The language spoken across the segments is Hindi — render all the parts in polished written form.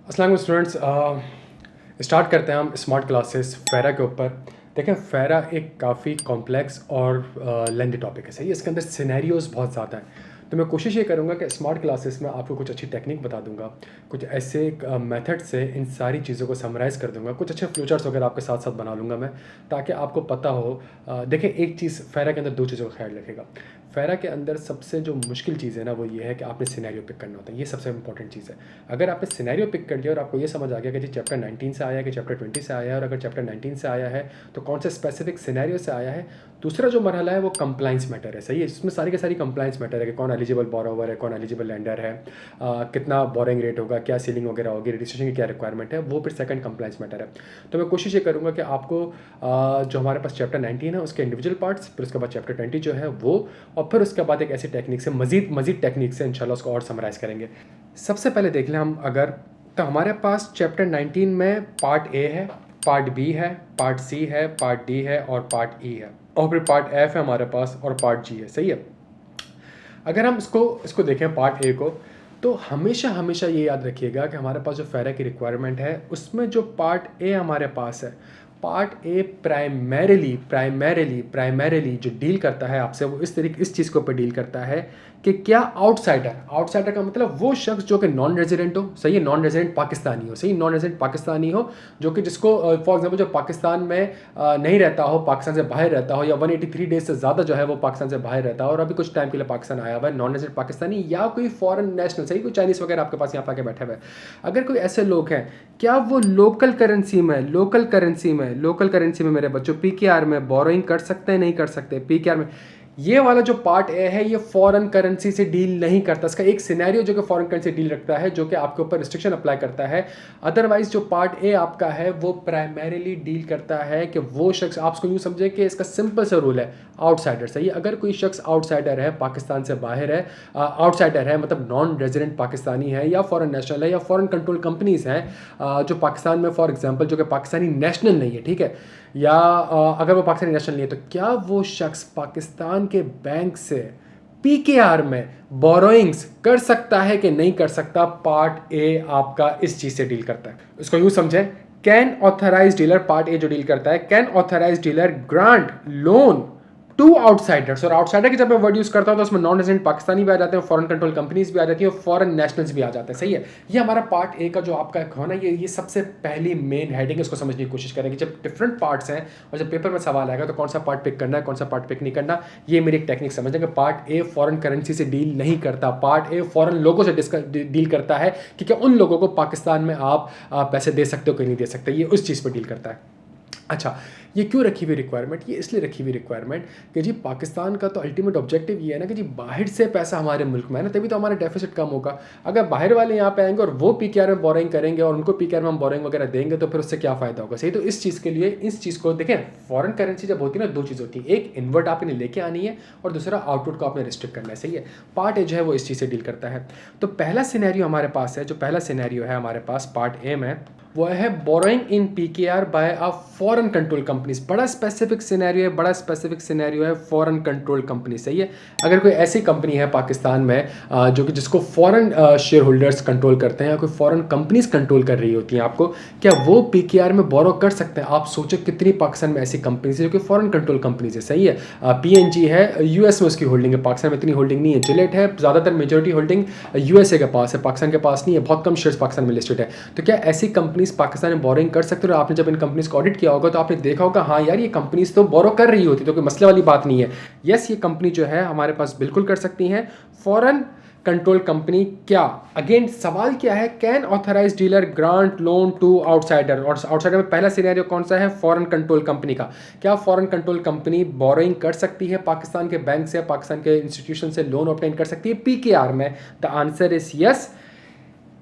अस्सलाम स्टूडेंट्स, स्टार्ट करते हैं हम स्मार्ट क्लासेस फेरा के ऊपर। देखें, फेरा एक काफ़ी कॉम्प्लेक्स और लेंदी टॉपिक है। सही है, इसके अंदर सिनेरियोज बहुत ज़्यादा हैं। तो मैं कोशिश ये करूँगा कि स्मार्ट क्लासेस में आपको कुछ अच्छी टेक्निक बता दूंगा, कुछ ऐसे मेथड से इन सारी चीज़ों को समराइज़ कर दूंगा, कुछ अच्छे फ्यूचर्स वगैरह आपके साथ साथ बना लूँगा मैं, ताकि आपको पता हो। देखें, एक चीज़ फेरा के अंदर दो चीज़ों का ख्याल रखेगा। फेरा के अंदर सबसे जो मुश्किल चीज़ है ना, वो ये है कि आपने सिनेरियो पिक करना होता है। ये सबसे इंपॉर्टेंट चीज़ है। अगर आपने सिनेरियो पिक कर लिया और आपको ये समझ आ गया कि जी चैप्टर 19 से आया है कि चैप्टर 20 से आया है, और अगर चैप्टर 19 से आया है तो कौन से स्पेसिफिक सिनेरियो से आया है। दूसरा जो मरहला है वो कंप्लाइंस मैटर है। सही है, इसमें सारी की सारी कंप्लाइंस मैटर है कि कौन एलिजिबल बोरोवर है, कौन एलिजिबल लेंडर है, कितना बोरिंग रेट होगा, क्या सीलिंग वगैरह होगी, रजिस्ट्रेशन की क्या रिक्वायरमेंट है, वो फिर सेकंड कंप्लाइंस मैटर है। तो मैं कोशिश ये करूँगा कि आपको जो हमारे पास चैप्टर 19 है उसके इंडिविजुअल पार्ट्स, फिर उसके बाद चैप्टर 20 जो है वो, और फिर उसके बाद एक ऐसी टेक्निक से मज़ीद टेक्निक से इंशाल्लाह उसको और समराइज़ करेंगे। सबसे पहले देख लें हम अगर, तो हमारे पास चैप्टर 19 में पार्ट ए है, पार्ट बी है, पार्ट सी है, पार्ट डी है और पार्ट ई है, और फिर पार्ट एफ है हमारे पास, और पार्ट जी है। सही है। अगर हम इसको देखें पार्ट ए को, तो हमेशा हमेशा ये याद रखिएगा कि हमारे पास जो फेरा की रिक्वायरमेंट है उसमें जो पार्ट ए हमारे पास है, पार्ट ए प्राइमरीली जो डील करता है आपसे, वो इस चीज़ के ऊपर डील करता है कि क्या आउटसाइडर का मतलब वो शख्स जो कि नॉन रेजिडेंट हो। सही है, नॉन रेजिडेंट पाकिस्तानी हो। सही, नॉन रेजिडेंट पाकिस्तानी हो, जो कि जिसको फॉर एग्जांपल जो पाकिस्तान में नहीं रहता हो, पाकिस्तान से बाहर रहता हो, या 183 डेज से ज़्यादा जो है वो पाकिस्तान से बाहर रहता हो और अभी कुछ टाइम के लिए पाकिस्तान आया हुआ है, नॉन रेजिडेंट पाकिस्तानी, या कोई फॉरेन नेशनल। सही, कोई चाइनीज़ वगैरह आपके पास यहाँ पर आके बैठे हुए हैं। अगर कोई ऐसे लोग हैं, क्या वो लोकल करेंसी में मेरे बच्चों पीकेआर में बोरोइंग कर सकते हैं, नहीं कर सकते? पीकेआर में ये वाला जो पार्ट ए है ये फॉरेन करेंसी से डील नहीं करता। इसका एक सिनेरियो जो कि फॉरेन करेंसी डील रखता है, जो कि आपके ऊपर रिस्ट्रिक्शन अप्लाई करता है। अदरवाइज जो पार्ट ए आपका है वो प्राइमरीली डील करता है कि वो शख्स, आप उसको यूँ समझे कि इसका सिंपल सा रूल है, आउटसाइडर। सही है, अगर कोई शख्स आउटसाइडर है, पाकिस्तान से बाहर है, आउटसाइडर है मतलब नॉन रेजिडेंट पाकिस्तानी है, या फॉरेन नेशनल है, या फॉरेन कंट्रोल कंपनीज हैं जो पाकिस्तान में फॉर एग्जाम्पल जो कि पाकिस्तानी नेशनल नहीं है, ठीक है, या अगर वो पाकिस्तानी नेशनल नहीं है, तो क्या वो शख्स पाकिस्तान के बैंक से पीकेआर में बोरोइंग्स कर सकता है कि नहीं कर सकता? पार्ट ए आपका इस चीज से डील करता है। इसको यूं समझें, can authorize dealer, part A जो डील करता है, can authorize dealer grant loan to outsiders. और आउटसाइडर की जब मैं वर्ड यूज करता हूं तो उसमें नॉन रेजिडेंट पाकिस्तानी भी आ जाते हैं, फॉरेन कंट्रोल कंपनीज भी आ जाती है, और फॉरेन नेशनल्स भी आ जाते हैं। सही है, ये हमारा पार्ट ए का जो आपका होना, ये सबसे पहली मेन हेडिंग है, इसको समझने की कोशिश करेंगे। जब डिफरेंट पार्ट्स हैं और जब पेपर में सवाल आएगा तो कौन सा पार्ट पिक करना है, कौन सा पार्ट पिक नहीं करना, ये मेरी एक टेक्निक समझ लेंगे। पार्ट ए फॉरेन करेंसी से डील नहीं करता, पार्ट ए फॉरेन लोगों से डील करता है कि क्या उन लोगों को पाकिस्तान में आप पैसे दे सकते हो कि नहीं दे सकते, ये उस चीज़ पर डील करता है। अच्छा, ये क्यों रखी हुई रिक्वायरमेंट? ये इसलिए रखी हुई रिक्वायरमेंट कि जी पाकिस्तान का तो अल्टीमेट ऑब्जेक्टिव ये है ना कि जी बाहर से पैसा हमारे मुल्क में है ना, तभी तो हमारा डेफिसिट कम होगा। अगर बाहर वाले यहाँ पे आएंगे और वो पीकेआर में बोरिंग करेंगे और उनको पीकेआर में हम बोरिंग वगैरह देंगे, तो फिर उससे क्या फ़ायदा होगा? सही, तो इस चीज़ के लिए इस चीज़ को देखें, फॉरेन करेंसी जब होती है ना, दो चीज़ होती है, एक इन्वर्ट आपने लेके आनी है और दूसरा आउटपुट को आपने रिस्ट्रिक्ट करना है। सही है, पार्ट ए जो है वो इस चीज़ से डील करता है। तो पहला सिनेरियो हमारे पास है, जो पहला सिनेरियो है हमारे पास पार्ट ए में, वो है borrowing in PKR by a foreign control companies. बड़ा स्पेसिफिक सिनेरियो है फॉरेन कंट्रोल कंपनी। सही है, अगर कोई ऐसी कंपनी है पाकिस्तान में जो कि जिसको फॉरेन शेयर होल्डर्स कंट्रोल करते हैं, या कोई फॉरेन कंपनीज कंट्रोल कर रही होती हैं आपको, क्या वो पीकेआर में बोरो कर सकते हैं? आप सोचो कितनी पाकिस्तान में ऐसी कंपनीज है जो कि फॉरेन कंट्रोल कंपनीज है। सही है, पीएनजी है, यूएस में उसकी होल्डिंग है, पाकिस्तान में इतनी होल्डिंग नहीं है। जिलेट है, ज़्यादातर मेजोरिटी होल्डिंग यूएसए के पास है, पाकिस्तान के पास नहीं है, बहुत कम शेयर्स पाकिस्तान में लिस्टेड है। तो क्या ऐसी कंपनी पाकिस्तान में बोरिंग कर सकते हो? आपने जब इन कंपनीज को ऑडिट किया होगा तो आपने देखा होगा हाँ यार ये कंपनीज तो बोरो कर रही होती, तो कोई मसले वाली बात नहीं है। यस, ये कंपनी जो है हमारे पास बिल्कुल कर सकती हैं फॉरेन कंट्रोल कंपनी। क्या, अगेन सवाल क्या है, can authorize dealer grant loan to outsider. और आउटसाइडर में पहला सिनेरियो कौन सा है? फॉरेन कंट्रोल कंपनी का। क्या फॉरेन कंट्रोल कंपनी बोरोइंग कर सकती है पाकिस्तान के बैंक से, पाकिस्तान के इंस्टीट्यूशन से लोन ऑब्टेन कर सकती है पीकेआर में? The answer is yes.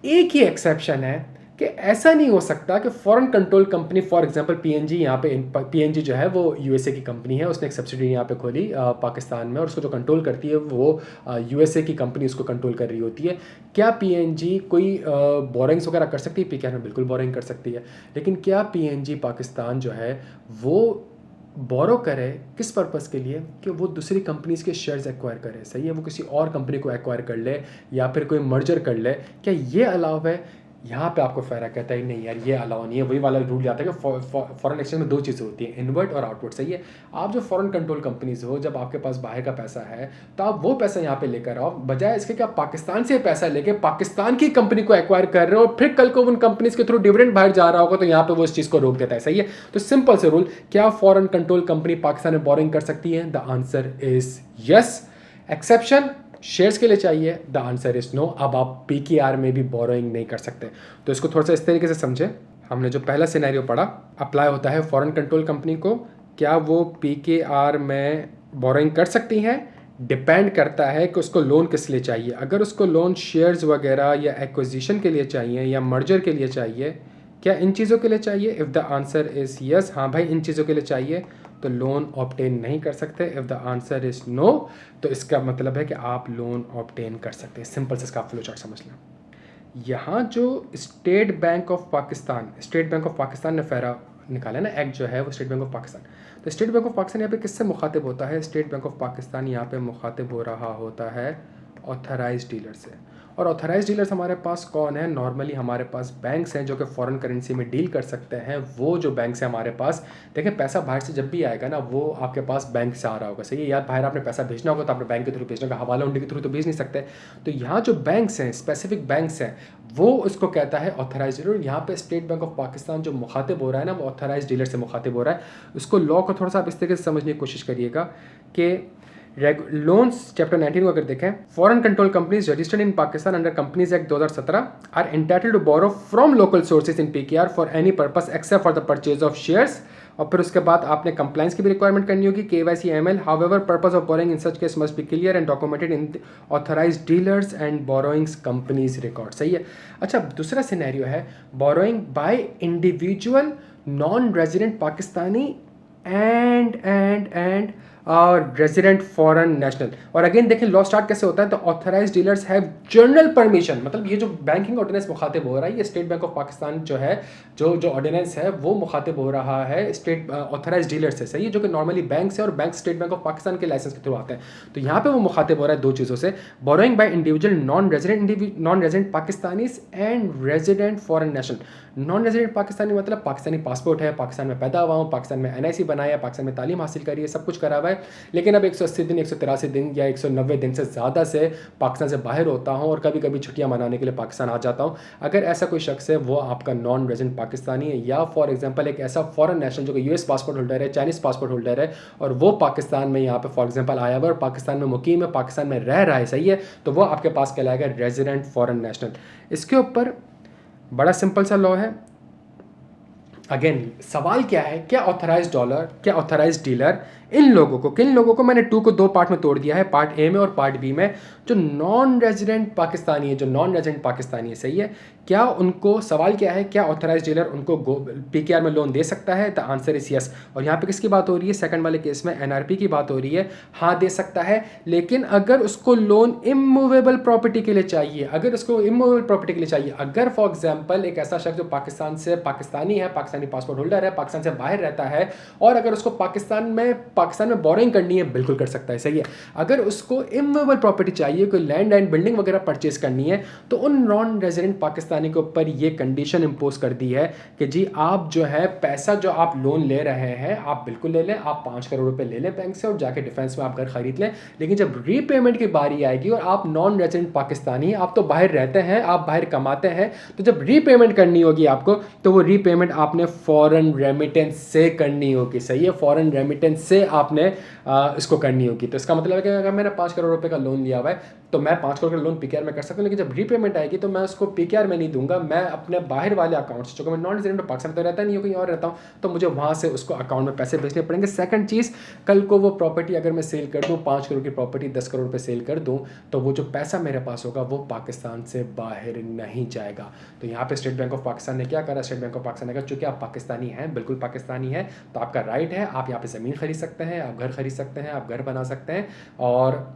एक ही एक्सेप्शन है कि ऐसा नहीं हो सकता कि foreign control company, for example PNG, यहाँ पे पीएनजी जो है वो यूएसए की कंपनी है, उसने एक सब्सिडी यहाँ पे खोली पाकिस्तान में, और उसको जो कंट्रोल करती है वो यूएसए की कंपनी उसको कंट्रोल कर रही होती है। क्या पीएनजी कोई बोरिंग्स वगैरह कर सकती है? पीकेआर में बिल्कुल बोरिंग कर सकती है। लेकिन क्या पीएनजी पाकिस्तान जो है वो बोरो करे किस पर्पस के लिए? कि वो दूसरी कंपनीज के शेयर्स एक्वायर करे। सही है, वो किसी और कंपनी को एक्वायर कर ले या फिर कोई मर्जर कर ले। क्या ये अलाव है? यहाँ पे आपको फ़ायदा कहता है नहीं यार ये अलाउ नहीं है, वही वाला रूल आता है कि फॉरेन एक्सचेंज में दो चीज़ें होती हैं, इनवर्ट और आउटवर्ट। सही है, आप जो फॉरेन कंट्रोल कंपनीज हो, जब आपके पास बाहर का पैसा है तो आप वो पैसा यहाँ पे लेकर आओ, बजाय इसके कि आप पाकिस्तान से पैसा लेके पाकिस्तान की कंपनी को एक्वायर कर रहे हो और फिर कल को उन कंपनीज के थ्रू डिविडेंड बाहर जा रहा होगा तो यहाँ पे वो इस चीज़ को रोक देता है। सही है, तो सिंपल से रूल, क्या फॉरेन कंट्रोल कंपनी पाकिस्तान में बोरिंग कर सकती है? The answer is yes. Exception shares के लिए चाहिए, द आंसर इज नो। अब आप पीकेआर में भी बोरोइंग नहीं कर सकते। तो इसको थोड़ा सा इस तरीके से समझे, हमने जो पहला सिनेरियो पढ़ा अप्लाई होता है फॉरेन कंट्रोल कंपनी को, क्या वो पीकेआर में बोरोइंग कर सकती हैं? डिपेंड करता है कि उसको लोन किस लिए चाहिए। अगर उसको लोन शेयर्स वगैरह या एक्विजिशन के लिए चाहिए या मर्जर के लिए चाहिए, क्या इन चीज़ों के लिए चाहिए? If the answer is yes, हाँ भाई इन चीज़ों के लिए चाहिए, तो लोन ऑब्टेन नहीं कर सकते। If the answer is no, तो इसका मतलब है कि आप लोन ऑब्टेन कर सकते हैं। सिंपल से इसका फ्लो चार्ट समझ लें। यहाँ जो स्टेट बैंक ऑफ पाकिस्तान ने फेरा निकाला ना, एक्ट जो है वो स्टेट बैंक ऑफ पाकिस्तान, तो स्टेट बैंक ऑफ पाकिस्तान यहाँ पे किससे मुखातिब होता है? स्टेट बैंक ऑफ पाकिस्तान यहाँ पे मुखातिब हो रहा होता है ऑथराइज डीलर से। और ऑथराइज डीलर्स हमारे पास कौन है? नॉर्मली हमारे पास बैंक्स हैं जो कि फॉरेन करेंसी में डील कर सकते हैं। वो जो बैंक्स हैं हमारे पास, देखिए पैसा बाहर से जब भी आएगा ना, वो आपके पास बैंक से आ रहा होगा। सही है, या बाहर आपने पैसा भेजना होगा तो आपने बैंक के थ्रू भेजना होगा, हवाला हुंडी के थ्रू तो भेज नहीं सकते। तो यहाँ जो बैंक्स हैं, स्पेसिफिक बैंक्स हैं, वो उसको कहता है ऑथराइज डीलर। यहाँ पे स्टेट बैंक ऑफ पाकिस्तान जो मुखातिब हो रहा है ना, वो ऑथराइज डीलर से मुखातिब हो रहा है। उसको लॉ को थोड़ा सा आप इस तरीके से समझने की कोशिश करिएगा कि लोन्स चैप्टर 19 को अगर देखें, foreign control companies registered in Pakistan under companies act 2017 are entitled to borrow from local sources in PKR for any purpose except for the purchase of shares. और फिर उसके बाद आपने कंप्लाइंस की भी रिक्वायरमेंट करनी होगी, KYC ML। However purpose of borrowing in such case must be clear and documented in authorized dealers and borrowings companies record. सही है। अच्छा, दूसरा सिनेरियो है borrowing by individual non resident Pakistani and और रेजिडेंट फॉरेन नेशनल। और अगेन देखें लॉ स्टार्ट कैसे होता है, तो authorize dealers have general permission. मतलब ये जो बैंकिंग ऑर्डिनेंस मुखातिब हो रहा है, ये स्टेट बैंक ऑफ पाकिस्तान जो है, जो ऑर्डिनेंस है वो मुखातिब हो रहा है स्टेट ऑथराइज डीलर से। सही है, जो कि नॉर्मली बैंक से और bank state Bank of Pakistan के लाइसेंस के थ्रू आते हैं। तो यहाँ पे वो मुखातिब हो रहा है दो चीज़ों से, borrowing by individual non resident Pakistanis and resident foreign national. Non resident Pakistani मतलब पाकिस्तानी पासपोर्ट है, पाकिस्तान में पैदा हुआ हूँ, पाकिस्तान में NIC बनाया, पाकिस्तान में तालीम हासिल करी है, सब कुछ करा हुआ है, लेकिन अब 180 दिन 183 दिन या 190 दिन से ज़्यादा से पाकिस्तान से बाहर होता हूँ और कभी कभी छुट्टियाँ मनाने के लिए पाकिस्तान आ जाता हूँ। अगर ऐसा कोई शख्स है, वो आपका नॉन रेजिडेंट पाकिस्तानी है, या फॉर एग्जांपल एक ऐसा फॉरेन नेशनल जो कि US पासपोर्ट होल्डर है, चाइनीज़ पासपोर्ट होल्डर है, और वो पाकिस्तान में यहाँ पे फॉर एग्जांपल आया हुआ और पाकिस्तान में मुकीम है, पाकिस्तान में रह रहा है। सही है, तो वो आपके पास कहलाएगा रेजिडेंट फॉरेन नेशनल। इसके ऊपर बड़ा सिंपल सा लॉ है। अगेन सवाल क्या है, क्या ऑथराइज डॉलर, क्या ऑथराइज डीलर इन लोगों को, किन लोगों को, मैंने 2 को 2 पार्ट में तोड़ दिया है, पार्ट A में और पार्ट B में, जो नॉन रेजिडेंट पाकिस्तानी है, जो नॉन रेजिडेंट पाकिस्तानी है। सही है, क्या उनको, सवाल क्या है, क्या ऑथराइज डीलर उनको PKR में लोन दे सकता है? The answer is yes. और यहाँ पे किसकी बात हो रही है? सेकंड वाले केस में NRP की बात हो रही है। हाँ दे सकता है, लेकिन अगर उसको लोन इमूवेबल प्रॉपर्टी के लिए चाहिए, अगर उसको इमूवेबल प्रॉपर्टी के लिए चाहिए, अगर फॉर एग्जाम्पल एक ऐसा शख्स जो पाकिस्तान से, पाकिस्तानी है, पाकिस्तानी पासपोर्ट होल्डर है, पाकिस्तान से बाहर रहता है, और अगर उसको पाकिस्तान में बोरिंग करनी है, बिल्कुल कर सकता है। सही है, अगर उसको इमूवेबल प्रॉपर्टी चाहिए, कोई लैंड एंड बिल्डिंग वगैरह परचेज करनी है, तो उन नॉन रेजिडेंट पाकिस्तानी के ऊपर ये कंडीशन इंपोज कर दी है कि जी आप जो है पैसा जो आप लोन ले रहे हैं, आप बिल्कुल ले लें, आप 5 करोड़ रुपए ले लें बैंक से और जाके डिफेंस में आप घर खरीद लें, लेकिन जब रीपेमेंट की बारी आएगी और आप नॉन रेजिडेंट पाकिस्तानी, आप तो बाहर रहते हैं, आप बाहर कमाते हैं, तो जब रीपेमेंट करनी होगी आपको, तो वो रीपेमेंट आपने फॉरेन रेमिटेंस से करनी होगी। सही है, फॉरेन रेमिटेंस से आपने इसको करनी होगी। तो इसका मतलब है कि अगर मैंने 5 करोड़ रुपए का लोन लिया हुआ है, तो मैं 5 करोड़ का लोन PKR में कर सकता हूँ, लेकिन जब रीपेमेंट आएगी तो मैं उसको PKR में नहीं दूंगा, मैं अपने बाहर वाले अकाउंट से, चूंकि मैं नॉन रेजिडेंट पाकिस्तान तो रहता नहीं हूँ, कहीं और रहता हूँ, तो मुझे वहाँ से उसको अकाउंट में पैसे भेजने पड़ेंगे। सेकंड चीज़, कल को वो प्रॉपर्टी अगर मैं सेल कर दूँ, 5 करोड़ की प्रॉपर्टी 10 करोड़ पे सेल कर दूँ, तो वो जो पैसा मेरे पास होगा वो पाकिस्तान से बाहर नहीं जाएगा। तो यहाँ पे स्टेट बैंक ऑफ पाकिस्तान ने क्या करा? स्टेट बैंक ऑफ पाकिस्तान ने कहा चूँकि आप पाकिस्तानी हैं, बिल्कुल पाकिस्तानी है, तो आपका राइट है, आप यहाँ पे ज़मीन खरीद सकते हैं, आप घर खरीद सकते हैं, आप घर बना सकते हैं, और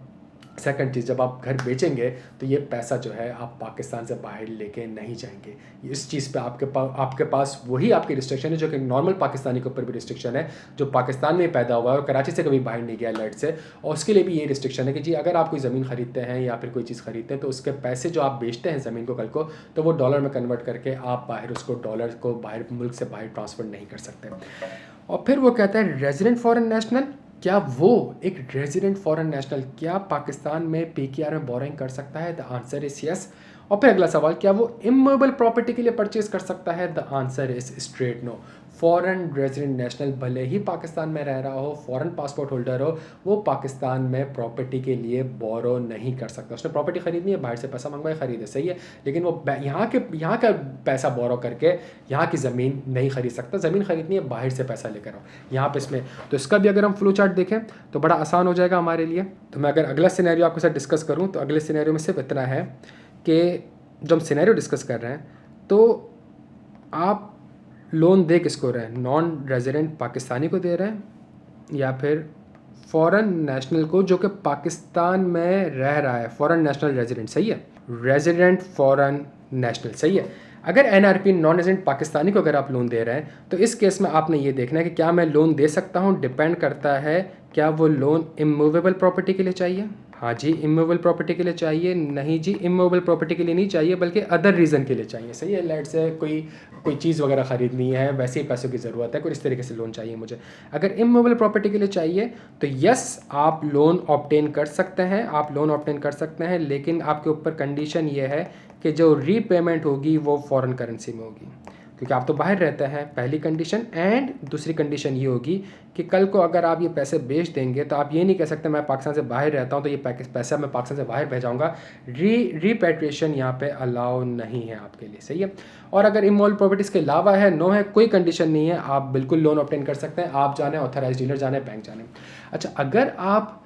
सेकंड चीज़, जब आप घर बेचेंगे तो ये पैसा जो है आप पाकिस्तान से बाहर लेके नहीं जाएंगे। इस चीज़ पे आपके पास वही आपकी रिस्ट्रिक्शन है जो कि नॉर्मल पाकिस्तानी के ऊपर भी रिस्ट्रिक्शन है, जो पाकिस्तान में पैदा हुआ है और कराची से कभी बाहर नहीं गया लट से, और उसके लिए भी ये रिस्ट्रिक्शन है कि जी अगर आप कोई ज़मीन ख़रीदते हैं या फिर कोई चीज़ ख़रीदते हैं तो उसके पैसे जो आप बेचते हैं ज़मीन को कल को, तो वो डॉलर में कन्वर्ट करके आप बाहर उसको डॉलर को बाहर मुल्क से बाहर ट्रांसफ़र नहीं कर सकते। और फिर वो कहता है रेजिडेंट फॉरेन नेशनल, क्या वो एक रेजिडेंट फॉरेन नेशनल क्या पाकिस्तान में पीकेआर में बोरिंग कर सकता है? The answer is yes. और फिर अगला सवाल, क्या वो इमूवेबल प्रॉपर्टी के लिए परचेज कर सकता है? The answer is straight no. Foreign resident national भले ही पाकिस्तान में रह रहा हो, फॉरेन पासपोर्ट होल्डर हो, वो पाकिस्तान में प्रॉपर्टी के लिए बोरो नहीं कर सकता। उसने प्रॉपर्टी खरीदनी है, बाहर से पैसा मंगवाए खरीदे, सही है, लेकिन वो यहाँ का पैसा बोरो करके यहाँ की ज़मीन नहीं खरीद सकता। ज़मीन खरीदनी है, बाहर से पैसा लेकर आओ यहाँ पे इसमें। तो इसका भी अगर हम फ्लो चार्ट देखें तो बड़ा आसान हो जाएगा हमारे लिए। तो मैं अगर अगला सिनेरियो आपके साथ डिस्कस करूँ तो अगले सिनेरियो में सिर्फ इतना है कि जब हम सिनेरियो डिस्कस कर रहे हैं तो आप लोन दे किसको रहे हैं? नॉन रेजिडेंट पाकिस्तानी को दे रहे हैं या फिर फॉरेन नेशनल को जो कि पाकिस्तान में रह रहा है? फॉरेन नेशनल रेजिडेंट, सही है, रेजिडेंट फॉरेन नेशनल, सही है। अगर एनआरपी नॉन रेजिडेंट पाकिस्तानी को अगर आप लोन दे रहे हैं तो इस केस में आपने ये देखना है कि क्या मैं लोन दे सकता हूँ, डिपेंड करता है क्या वो लोन इमूवेबल प्रॉपर्टी के लिए चाहिए। हाँ जी, इमूवेबल प्रॉपर्टी के लिए चाहिए। नहीं जी, इमूवेबल प्रॉपर्टी के लिए नहीं चाहिए बल्कि अदर रीज़न के लिए चाहिए, सही है। लेट से कोई चीज़ वगैरह ख़रीदनी है, वैसे ही पैसों की ज़रूरत है, कोई इस तरीके से लोन चाहिए मुझे। अगर इमूवेबल प्रॉपर्टी के लिए चाहिए तो यस आप लोन ऑब्टेन कर सकते हैं, आप लोन ऑब्टेन कर सकते हैं, लेकिन आपके ऊपर कंडीशन ये है कि जो रीपेमेंट होगी वो फॉरेन करेंसी में होगी, क्योंकि आप तो बाहर रहते हैं, पहली कंडीशन। एंड दूसरी कंडीशन ये होगी कि कल को अगर आप ये पैसे बेच देंगे तो आप ये नहीं कह सकते मैं पाकिस्तान से बाहर रहता हूँ तो ये पैसा मैं पाकिस्तान से बाहर भेजाऊँगा। रीपेट्रिएशन यहाँ पे अलाउ नहीं है आपके लिए, सही है। और अगर इमोल प्रॉपर्टीज़ के अलावा है, नो है, कोई कंडीशन नहीं है, आप बिल्कुल लोन ऑब्टेन कर सकते हैं। आप जाने ऑथराइज डीलर जाने, बैंक जाने। अच्छा, अगर आप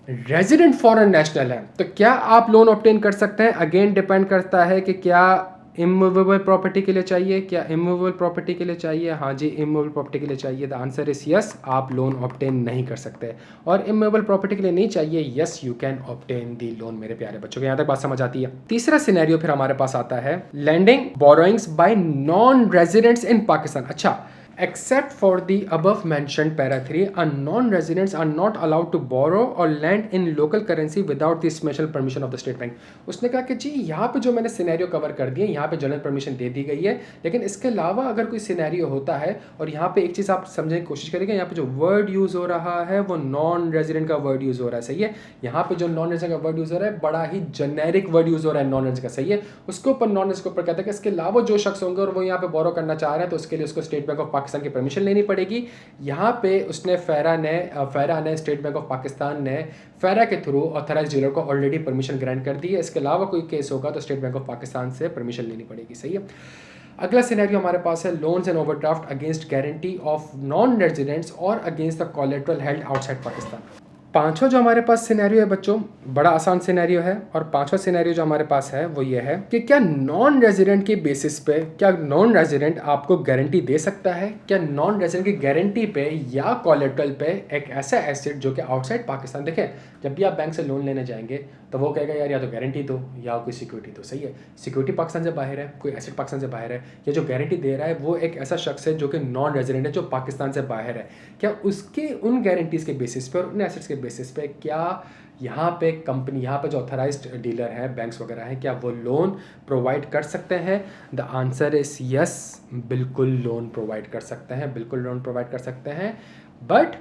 रेजिडेंट फॉरेन नेशनल है तो क्या आप लोन ऑब्टेन कर सकते हैं? अगेन डिपेंड करता है कि क्या इमूवेबल प्रॉपर्टी के लिए चाहिए, क्या इमूवेबल प्रॉपर्टी के लिए चाहिए? हाँ जी, इमूवेबल प्रॉपर्टी के लिए चाहिए। द आंसर इज यस, आप लोन ऑब्टेन नहीं कर सकते। और इमूवेबल प्रॉपर्टी के लिए नहीं चाहिए, yes you can obtain the loan. मेरे प्यारे बच्चों को यहाँ तक बात समझ आती है? तीसरा सिनेरियो फिर हमारे पास आता है lending borrowings by non residents in Pakistan. अच्छा, except for the above mentioned para 3, non-residents are not allowed to borrow or lend in local currency without the special permission of the state bank। उसने कहा कि जी यहाँ पे जो मैंने सिनेरियो कवर कर दिए, यहाँ पे जनरल परमिशन दे दी गई है, लेकिन इसके अलावा अगर कोई सिनेरियो होता है, और यहाँ पे एक चीज़ आप समझने की कोशिश करेंगे, यहाँ पे जो वर्ड यूज़ हो रहा है वो नॉन रेजिडेंट का वर्ड यूज़ हो रहा है, सही है। यहाँ पे जो नॉन रेजिडेंट का वर्ड यूज़ हो रहा है बड़ा ही जेनेरिक वर्ड यूज़ हो रहा है नॉन रेजिडेंट का, सही है। उसके ऊपर नॉन रेजिडेंट के ऊपर कहता है कि इसके अलावा जो शख्स होंगे और वो यहाँ पे बोरो करना चाह रहे हैं तो उसके लिए उसको स्टेट बैंक ऑफ पाकिस्तान की परमिशन लेनी पड़ेगी। यहाँ पे उसने फेरा ने स्टेट बैंक ऑफ पाकिस्तान ने फेरा के थ्रू ऑथराइज डीलर को ऑलरेडी परमिशन ग्रांट कर दी है। इसके अलावा कोई केस होगा तो स्टेट बैंक ऑफ पाकिस्तान से परमिशन लेनी पड़ेगी, सही है। अगला सिनेरियो हमारे पास है loans and overdraft against guarantee of non residents और against the collateral held outside Pakistan. पांचवा जो हमारे पास सिनेरियो है बच्चों, बड़ा आसान सिनेरियो है। और पांचवा सिनेरियो जो हमारे पास है वो ये है कि क्या नॉन रेजिडेंट के बेसिस पे, क्या नॉन रेजिडेंट आपको गारंटी दे सकता है? क्या नॉन रेजिडेंट की गारंटी पे या कोलेटरल पे एक ऐसा एसेट जो कि आउटसाइड पाकिस्तान, देखें जब भी आप बैंक से लोन लेने जाएंगे तो वो कहेगा यार या तो गारंटी दो या कोई सिक्योरिटी दो, सही है। सिक्योरिटी पाकिस्तान से बाहर है, कोई एसेट पाकिस्तान से बाहर है, या जो गारंटी दे रहा है वो एक ऐसा शख्स है जो कि नॉन रेजिडेंट है जो पाकिस्तान से बाहर है। क्या उसके उन गारंटीज़ के बेसिस पे और उन एसेट्स के बेसिस पे क्या यहाँ पे कंपनी, यहाँ पे जो ऑथराइज्ड डीलर हैं, बैंक्स वगैरह हैं, क्या वो लोन प्रोवाइड कर सकते हैं? द आंसर इज यस, बिल्कुल लोन प्रोवाइड कर सकते हैं, बिल्कुल लोन प्रोवाइड कर सकते हैं। बट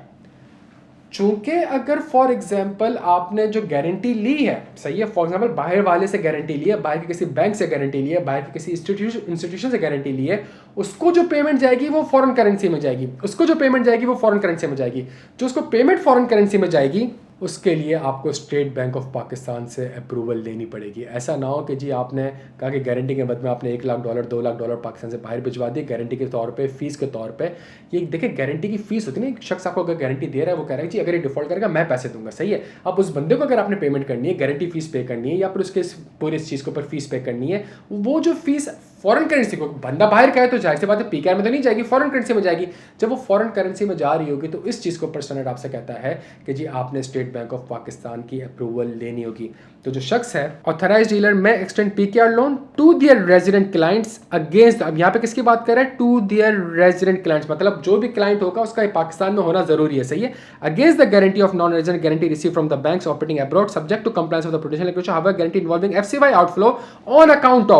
चूंकि अगर फॉर एग्जांपल आपने जो गारंटी ली है, सही है, फॉर एग्जांपल बाहर वाले से गारंटी ली है, बाहर के किसी बैंक से गारंटी ली है, बाहर के किसी इंस्टीट्यूशन से गारंटी ली है, उसको जो पेमेंट जाएगी वो फॉरेन करेंसी में जाएगी, उसको जो पेमेंट जाएगी वो फॉरेन करेंसी में जाएगी। जो उसको पेमेंट फॉरेन करेंसी में जाएगी उसके लिए आपको स्टेट बैंक ऑफ पाकिस्तान से अप्रूवल लेनी पड़ेगी। ऐसा ना हो कि जी आपने कहा कि गारंटी के बदले में आपने $1 लाख $2 लाख पाकिस्तान से बाहर भिजवा दी गारंटी के तौर पे, फीस के तौर पे। ये देखिए गारंटी की फीस होती है ना, एक शख्स आपको अगर गारंटी दे रहा है वो कह रहा है जी अगर ये डिफॉल्ट करेगा मैं पैसे दूंगा, सही है। अब उस बंदे को अगर आपने पेमेंट करनी है, गारंटी फीस पे करनी है या फिर उसके पूरी इस चीज़ के ऊपर फीस पे करनी है, वो जो फीस फॉरेन करेंसी को, बंदा बाहर का है तो जाहिर सी बात है पीकेआर में तो नहीं जाएगी, फॉरेन करेंसी में जाएगी। जब वो फॉरेन करेंसी में जा रही होगी तो इस चीज़ को ऊपर स्टैंडर्ड आपसे कहता है कि जी आपने स्टेट बैंक ऑफ पाकिस्तान की अप्रूवल लेनी होगी। तो जो शख्स है ऑथराइज डीलर में extend PKR loan to their resident clients against, अब यहाँ पे किसकी बात कर रहे हैं, टू दियर रेजिडेंट क्लाइंट्स, मतलब जो भी क्लाइंट होगा उसका पाकिस्तान में होना जरूरी है, सही है, against the guarantee of non resident guarantee receive from the banks operating abroad subject to compliance of the protection regulation, however guarantee involving FCY outflow on account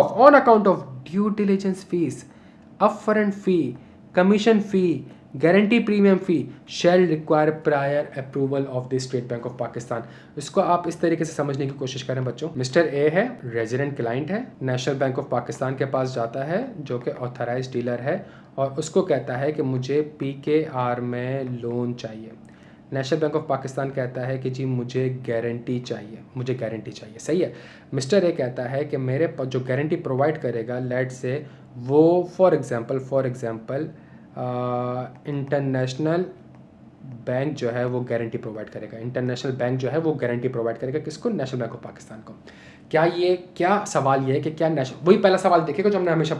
of due diligence fees, upfront fee, commission fee, guarantee premium fee shall require prior approval of the State Bank of Pakistan. इसको आप इस तरीके से समझने की कोशिश करें बच्चों। मिस्टर ए है, रेजिडेंट क्लाइंट है, नेशनल बैंक ऑफ पाकिस्तान के पास जाता है जो कि ऑथराइज डीलर है और उसको कहता है कि मुझे पीकेआर में लोन चाहिए। नेशनल बैंक ऑफ पाकिस्तान कहता है कि जी मुझे गारंटी चाहिए, सही है। मिस्टर ए कहता है कि मेरे जो गारंटी प्रोवाइड करेगा लेट से वो फॉर एग्जांपल इंटरनेशनल बैंक जो है वो गारंटी प्रोवाइड करेगा, किसको, नेशनल बैंक ऑफ पाकिस्तान को। क्या सवाल ये है कि क्या नेशनल, वही पहला सवाल देखिएगा जो हमने हमेशा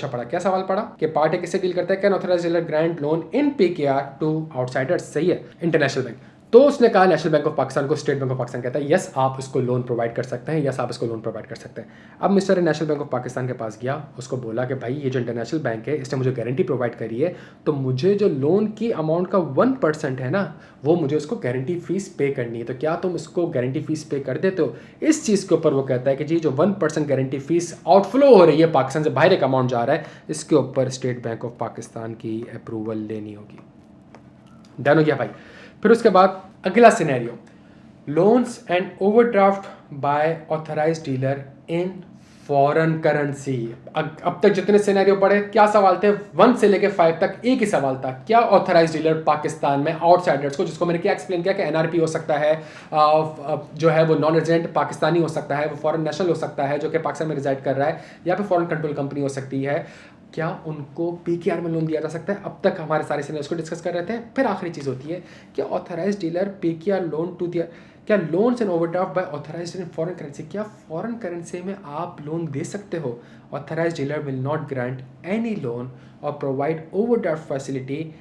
पढ़ा, क्या सवाल पढ़ा कि पार्टी किससे डील करता है, can authorized dealer grant loan in PKR to outsiders, सही है, इंटरनेशनल बैंक। तो उसने कहा नेशनल बैंक ऑफ पाकिस्तान को, स्टेट बैंक ऑफ पाकिस्तान कहता है यस आप इसको लोन प्रोवाइड कर सकते हैं, अब mister national bank of Pakistan के पास गया, उसको बोला कि भाई ये जो इंटरनेशनल बैंक है इसने मुझे गारंटी प्रोवाइड करी है, तो मुझे जो लोन की अमाउंट का 1% है ना वो मुझे उसको गारंटी फीस पे करनी है, तो क्या तुम इसको गारंटी फीस पे कर देते हो। इस चीज़ के ऊपर वो कहता है कि जी जो 1% गारंटी फीस आउटफ्लो हो रही है, पाकिस्तान से बाहर एक अमाउंट जा रहा है, इसके ऊपर स्टेट बैंक ऑफ पाकिस्तान की अप्रूवल लेनी होगी। डन हो गया भाई। फिर उसके बाद अगला scenario, loans and overdraft by authorized dealer in foreign currency. अब तक जितने सिनेरियो पढ़े, क्या सवाल थे, 1 से लेके 5 तक एक ही सवाल था, क्या ऑथराइज्ड डीलर पाकिस्तान में आउटसाइडर्स को, जिसको मैंने क्या एक्सप्लेन किया कि एनआरपी हो सकता है, जो है वो नॉन रेजिडेंट पाकिस्तानी हो सकता है, वो फॉरेन नेशनल हो सकता है जो कि पाकिस्तान में रिजाइड कर रहा है, या फिर फॉरेन कंट्रोल कंपनी हो सकती है, क्या उनको पीकेआर में लोन दिया जा सकता है। अब तक हमारे सारे सिनेरियोस को डिस्कस कर रहे थे। फिर आखिरी चीज़ होती है कि authorised dealer PKR loan to दिया, क्या loans and overdraft by authorised in foreign currency, क्या फॉरेन करेंसी में आप लोन दे सकते हो। Authorised dealer will not grant any loan और provide overdraft facility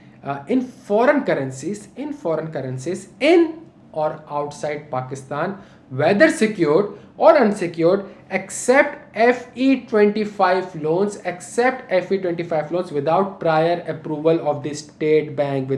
in foreign currencies in और outside Pakistan, whether secured or unsecured, except FE25 loans, without prior approval of the state bank,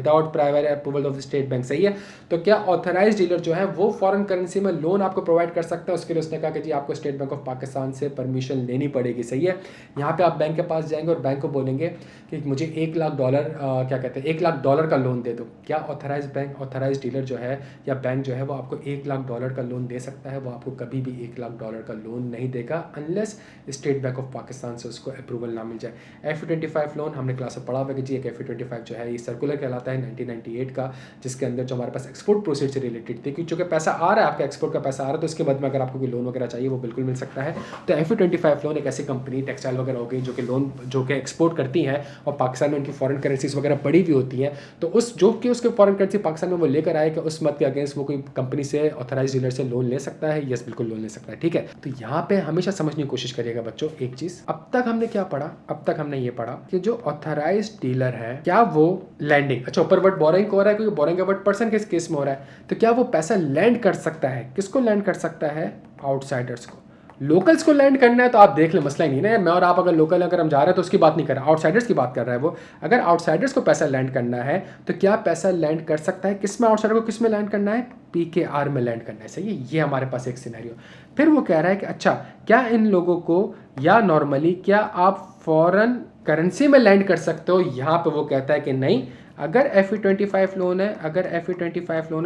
सही है। तो क्या ऑथराइज्ड डीलर जो है वो फॉरेन करेंसी में लोन आपको प्रोवाइड कर सकता है, उसके लिए उसने कहा कि जी आपको स्टेट बैंक ऑफ पाकिस्तान से परमिशन लेनी पड़ेगी, सही है। यहाँ पे आप बैंक के पास जाएंगे और बैंक को बोलेंगे कि मुझे $1 लाख $1 लाख का लोन दे दो। क्या ऑथराइज्ड डीलर जो है या बैंक जो है वो आपको $1 लाख का लोन दे सकता है। वो आपको कभी भी $1 लाख का लोन नहीं देगा unless state Bank of Pakistan से उसको अप्रूवल ना मिल जाए। FE25 लोन हमने क्लास में पढ़ा हुआ कि जी एक FE25 जो है ये सर्कुलर कहलाता है 1998 का, जिसके अंदर जो हमारे पास एक्सपोर्ट प्रोसीड से रिलेटेड थी, क्योंकि चूंकि पैसा आ रहा है, आपका एक्सपोर्ट का पैसा आ रहा है, तो इसके बाद में अगर आपको कोई लोन वगैरह चाहिए वो बिल्कुल मिल सकता है। तो FE25 लोन एक ऐसी कंपनी टेक्सटाइल वगैरह हो गई जो कि लोन जो कि एक्सपोर्ट करती हैं और पाकिस्तान में उनकी फॉरेन करेंसीज वगैरह पड़ी हुई होती हैं, तो उस जो कि उसके फॉरेन करेंसी पाकिस्तान में वो लेकर आए कि उस मत के अगेंस्ट वो कोई कंपनी से ऑथराइज्ड डीलर से लोन ले सकता है। यस, बिल्कुल लोन ले सकता है, ठीक है। तो यहाँ पे हमेशा समझने की कोशिश करिएगा बच्चों एक चीज, अब तक हमने क्या पढ़ा, अब तक हमने ये पढ़ा कि जो ऑथराइज्ड डीलर है क्या वो लैंडिंग, अच्छा ऊपर वर्ड बोरिंग हो रहा है क्योंकि बोरिंग का वर्ड पर्सन किस केस में हो रहा है, तो क्या वो पैसा लैंड कर सकता है, किसको लैंड कर सकता है, आउटसाइडर्स को। लोकल्स को लैंड करना है तो आप देख ले, मसला ही नहीं ना, मैं और आप अगर लोकल अगर हम जा रहे हैं तो उसकी बात नहीं कर रहा, आउटसाइडर्स की बात कर रहा है वो। अगर आउटसाइडर्स को पैसा लैंड करना है तो क्या पैसा लैंड कर सकता है, किस में, आउटसाइडर को किस में लैंड करना है, पीकेआर में लैंड करना है, सही है। ये हमारे पास एक सिनेरियो। फिर वो कह रहा है कि अच्छा क्या इन लोगों को या नॉर्मली क्या आप फॉरेन करेंसी में लैंड कर सकते हो। यहाँ पे वो कहता है कि नहीं, अगर FE25 लोन है,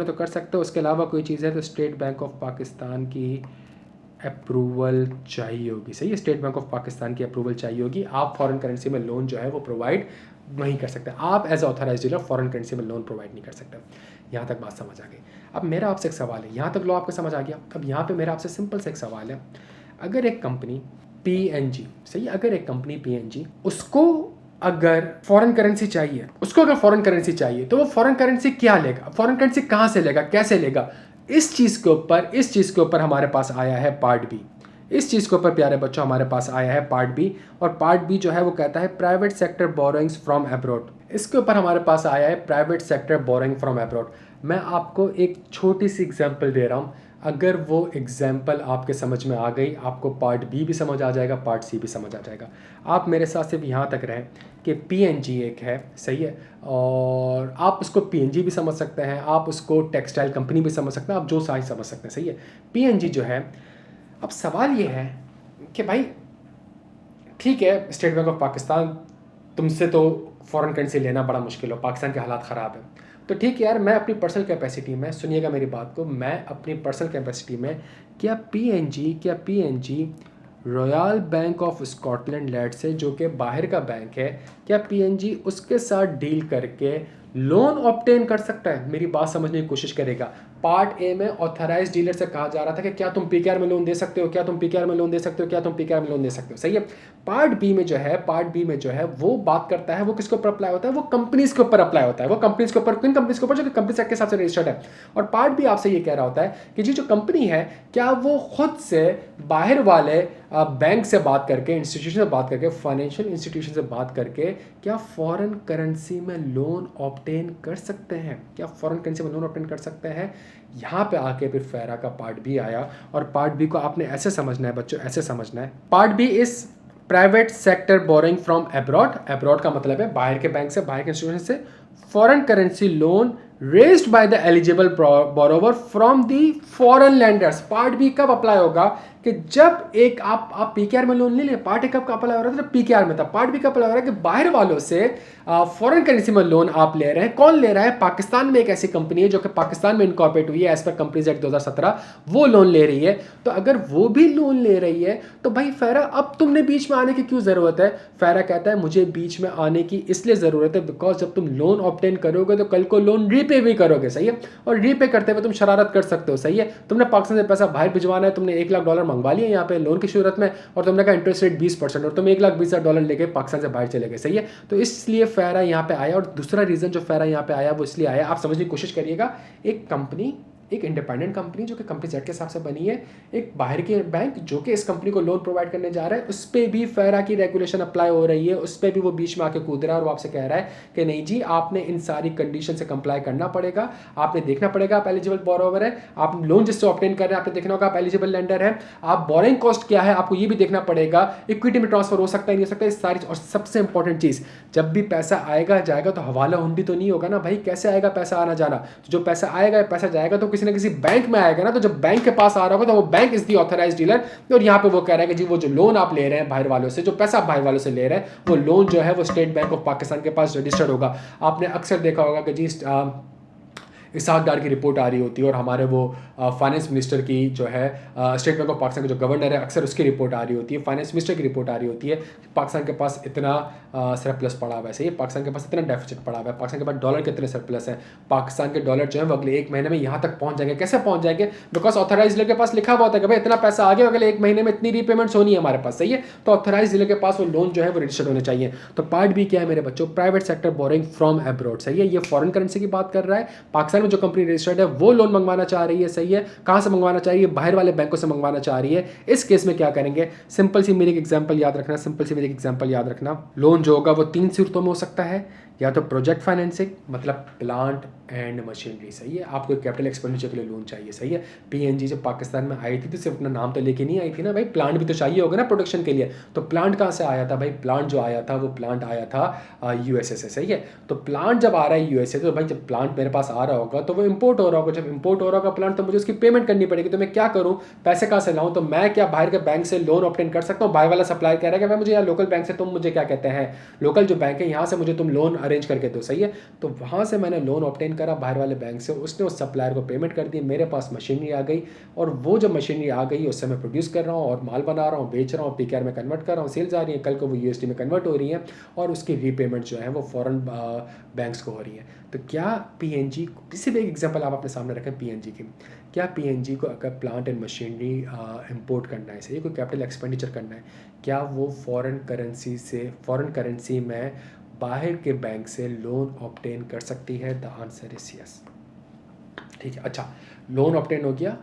तो कर सकते हो, उसके अलावा कोई चीज़ है तो स्टेट बैंक ऑफ पाकिस्तान की अप्रूवल चाहिए होगी, सही है। स्टेट बैंक ऑफ पाकिस्तान की अप्रूवल चाहिए होगी, आप फॉरेन करेंसी में लोन जो है वो प्रोवाइड नहीं कर सकते, आप as authorized dealer foreign currency में लोन प्रोवाइड नहीं कर सकते। यहाँ तक बात समझ आ गई। अब मेरा आपसे एक सवाल है, यहाँ तक लो आपको समझ आ गया। अब यहाँ पे मेरा आपसे सिंपल सा एक सवाल है, अगर एक कंपनी PNG, सही, अगर एक कंपनी PNG उसको अगर फॉरेन करेंसी चाहिए, तो वो फॉरेन करेंसी क्या लेगा, फॉरेन करेंसी कहाँ से लेगा, कैसे लेगा, इस चीज़ के ऊपर हमारे पास आया है पार्ट बी। इस चीज़ के ऊपर प्यारे बच्चों हमारे पास आया है पार्ट बी, और पार्ट बी जो है वो कहता है private sector borrowings from abroad. इसके ऊपर हमारे पास आया है private sector borrowing from abroad. मैं आपको एक छोटी सी एग्जांपल दे रहा हूँ, अगर वो एग्जांपल आपके समझ में आ गई, आपको पार्ट बी भी समझ आ जाएगा, पार्ट सी भी समझ आ जाएगा। आप मेरे साथ सिर्फ यहाँ तक रहें कि पीएनजी एक है, सही है, और आप उसको पीएनजी भी समझ सकते हैं, आप उसको टेक्सटाइल कंपनी भी समझ सकते हैं, आप जो साइज समझ सकते हैं, सही है। पीएनजी जो है, अब सवाल ये है कि भाई ठीक है, स्टेट बैंक ऑफ पाकिस्तान, तुमसे तो फॉरेन करेंसी लेना बड़ा मुश्किल हो, पाकिस्तान के हालात ख़राब हैं, तो ठीक है यार, मैं अपनी पर्सनल कैपेसिटी में, सुनिएगा मेरी बात को, मैं अपनी पर्सनल कैपेसिटी में क्या PNG royal bank of Scotland land से, जो कि बाहर का बैंक है, क्या पीएनजी उसके साथ डील करके लोन ऑब्टेन कर सकता है? मेरी बात समझने की कोशिश करेगा। पार्ट ए में ऑथराइज डीलर से कहा जा रहा था कि क्या तुम पीकेआर में लोन दे सकते हो, क्या तुम पीकेआर में लोन दे सकते हो, क्या तुम पीकेआर में लोन दे सकते हो, सही है। पार्ट बी में जो है वो बात करता है, वो किसके ऊपर अप्लाई होता है, वो कंपनीज के ऊपर अप्लाई होता है, वो कंपनीज के ऊपर, किन कंपनीज के ऊपर, जो कि कंपनी एक्ट के हिसाब से रजिस्टर्ड है। और पार्ट बी आपसे ये कह रहा होता है कि जी जो कंपनी है, क्या वो खुद से बाहर वाले बैंक से बात करके, इंस्टीट्यूशन से बात करके, फाइनेंशियल इंस्टीट्यूशन से बात करके, क्या फॉरेन करेंसी में लोन ऑब्टेन कर सकते हैं, क्या फॉरेन करेंसी में लोन ऑब्टेन कर सकते हैं? यहाँ पे आके फिर फेरा का पार्ट बी आया, और पार्ट बी को आपने ऐसे समझना है बच्चों, ऐसे समझना है। Part B is private sector borrowing from abroad. Abroad का मतलब है बाहर के बैंक से, बाहर के इंस्टीट्यूशन से, foreign currency loan raised by the eligible borrower from the foreign lenders. Part B कब अप्लाई होगा कि जब एक आप पीकेआर में लोन ले लें। पार्ट ए कब अप्लाई हो रहा था, जब पीकेआर में था। पार्ट बी कब अप्लाई हो रहा है कि बाहर वालों से फॉरेन करेंसी में लोन आप ले रहे हैं। कौन ले रहा है? पाकिस्तान में एक ऐसी कंपनी है जो कि पाकिस्तान में इनकॉर्पोरेट हुई है एज पर कंपनीज एक्ट 2017, वो लोन ले रही है। तो अगर वो भी लोन ले रही है तो भाई फेरा, अब तुमने बीच में आने की क्यों जरूरत है? फेरा कहता है मुझे बीच में आने की इसलिए जरूरत है बिकॉज जब तुम लोन ऑब्टेन करोगे तो कल को लोन रीपे भी करोगे, सही है। और रीपे करते हुए तुम शरारत कर सकते हो, सही है। तुमने पाकिस्तान से पैसा बाहर भिजवाना है, तुमने $1,00,000 मंगवा लिया यहाँ पे लोन की सूरत में, और तुमने कहा इंटरेस्ट रेट 20%, और तुम $1,20,000 लेके पाकिस्तान से बाहर चले गए, सही है। तो इसलिए फेरा यहाँ पे आया। और दूसरा रीजन जो फेरा यहाँ पे आया वो इसलिए आया, आप समझने की कोशिश करिएगा। एक कंपनी, एक इंडिपेंडेंट कंपनी जो कि कंपनी एक्ट के हिसाब से बनी है, एक बाहर के बैंक जो कि इस कंपनी को लोन प्रोवाइड करने जा रहा है, उस पर भी फेरा की रेगुलेशन अप्लाई हो रही है, उस पर भी वो बीच में आके कूद रहा है और वो आपसे कह रहा है कि नहीं जी, आपने इन सारी कंडीशन से कंप्लाई करना पड़ेगा, आपने देखना पड़ेगा आप एलिजिबल बोरोवर है, आप लोन जिससे ऑब्टेन कर रहे हैं आपने देखना होगा आप एलिजिबल लेंडर है, आप बोरिंग कॉस्ट क्या है आपको ये भी देखना पड़ेगा, इक्विटी में ट्रांसफर हो सकता है नहीं हो सकता, इस सारी। और सबसे इंपॉर्टेंट चीज, जब भी पैसा आएगा जाएगा तो हवाला हुंडी तो नहीं होगा ना भाई, कैसे आएगा पैसा आना जाना? तो जो पैसा आएगा पैसा जाएगा तो किसी ना किसी बैंक में आएगा ना। तो जब बैंक के पास आ रहा होगा तो वो bank is the authorised dealer. और यहाँ पे वो कह रहा है कि जी वो जो लोन आप ले रहे हैं बाहर वालों से, जो पैसा आप बाहर वालों से ले रहे हैं, वो लोन जो है वो स्टेट बैंक ऑफ पाकिस्तान के पास रजिस्टर्ड होगा। आपने अक्सर देखा होगा कि जी इसाक डार की रिपोर्ट आ रही होती है और हमारे वो फाइनेंस मिनिस्टर की जो है स्टेट बैंक ऑफ पाकिस्तान के जो गवर्नर है, अक्सर उसकी रिपोर्ट आ रही होती है, फाइनेंस मिनिस्टर की रिपोर्ट आ रही होती है कि पाकिस्तान के पास इतना सरप्लस पड़ा हुआ है, सही है, पाकिस्तान के पास इतना डेफिसिट पड़ा हुआ है, पाकिस्तान के पास डॉलर के इतने सरप्लस है, पाकिस्तान के डॉलर जो है वो अगले 1 महीने में यहाँ तक पहुँच जाएंगे। कैसे पहुँच जाएंगे? बिकॉज ऑथराइज डीलर के पास लिखा हुआ होता है कि भाई इतना पैसा आ गया, अगले 1 महीने में इतनी रीपेमेंट्स होनी है हमारे पास, सही है। तो ऑथराइज डीलर के पास वो लोन जो है वो रजिस्टर्ड होने चाहिए। तो पार्ट बी क्या है मेरे बच्चों? Private sector boring from abroad, सही है। ये फॉरेन करेंसी की बात कर रहा है। पाकिस्तान में जो कंपनी रजिस्टर्ड है वो लोन मंगवाना चाह रही है, सही है। कहां से मंगवाना चाह रही है? बाहर वाले बैंकों से मंगवाना चाह रही है। इस केस में क्या करेंगे? सिंपल सी मेरी एक एग्जांपल याद रखना, सिंपल सी मेरी एग्जांपल याद रखना। लोन जो होगा वो 3 सूरतों में हो सकता है, या तो प्रोजेक्ट फाइनेंसिंग, मतलब प्लांट एंड मशीनरी, सही है। आपको कैपिटल एक्सपेंडिचर के लिए लोन चाहिए, सही है। पीएनजी जब पाकिस्तान में आई थी तो सिर्फ अपना नाम तो लेके नहीं आई थी ना भाई, प्लांट भी तो चाहिए होगा ना प्रोडक्शन के लिए। तो प्लांट कहाँ से आया था भाई? प्लांट जो आया था वो प्लांट आया था यूएसए से, सही है। तो प्लांट जब आ रहा है यूएसए, तो भाई जब प्लांट मेरे पास आ रहा होगा तो वो इंपोर्ट हो रहा होगा। जब इंपोर्ट हो रहा होगा प्लांट तो मुझे उसकी पेमेंट करनी पड़ेगी। तो मैं क्या करूँ? पैसे कहाँ से लाऊँ? तो मैं क्या बाहर के बैंक से लोन ऑब्टेन कर सकता हूँ? बाहर वाला सप्लाई कह रहा है कि भाई मुझे यहाँ लोकल बैंक से, तुम मुझे क्या कहते हैं, लोकल जो बैंक है यहाँ से मुझे तुम लोन अरेंज करके दो, सही है। तो वहाँ से मैंने लोन ऑब्टेन करा बाहर वाले बैंक से, उसने उस सप्लायर को पेमेंट कर दी, मेरे पास मशीनरी आ गई, और वो जो मशीनरी आ गई उससे मैं प्रोड्यूस कर रहा हूँ और माल बना रहा हूँ, बेच रहा हूँ, पीकेआर में कन्वर्ट कर रहा हूँ, सेल्स आ रही है, कल को वो यूएसडी में कन्वर्ट हो रही है और उसकी रीपेमेंट जो है वो फॉरेन बैंक्स को हो रही है। तो क्या पीएनजी, किसी भी एक एग्जांपल आप अपने सामने रखें पीएनजी की, क्या पीएनजी को अगर प्लांट एंड मशीनरी इंपोर्ट करना है, सही, कोई कैपिटल एक्सपेंडिचर करना है, क्या वो फॉरेन करेंसी में बाहर के बैंक से लोन ऑब्टेन कर सकती है? The answer is yes. ठीक है, अच्छा, लोन ऑब्टेन हो गया,